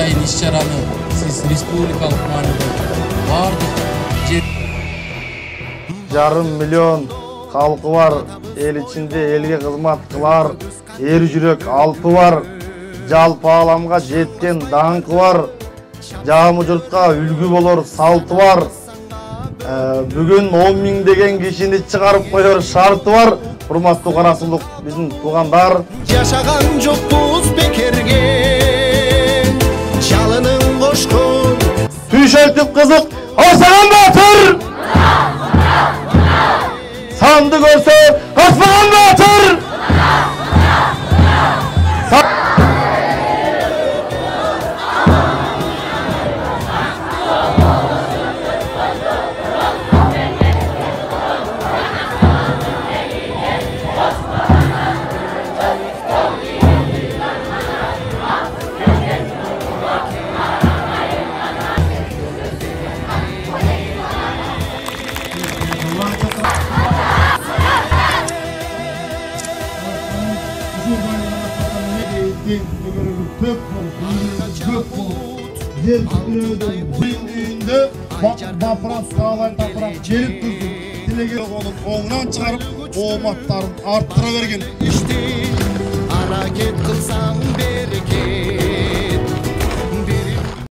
атайын иш-чараны сиз республикалык маанидә бардык жарым миллион халкы бар, эл ичинде элге кызмат кылар, эр жүрөк алпы бар, жалпы ааламга жеткен даңкы бар, жамы журтка үлгү болор салты бар. Бүгүн 10 миңдеген кишини чыгарып коер шарты бар. Урматтуу кара сулук биздин туугандар. Жашаган жокпуз бекерге, жалынын кошкон. Түйшөлтүп кызык, Орсаган батыр! Sandı görse kaçmadan da atır. Yer tüpürödün büyündüğünde bapıran sağlayın tapıran gelip durdu. Dilege olup oğlan çıkarıp oğmatlarını arttıra vergen. İşte hareket kılsam bereket.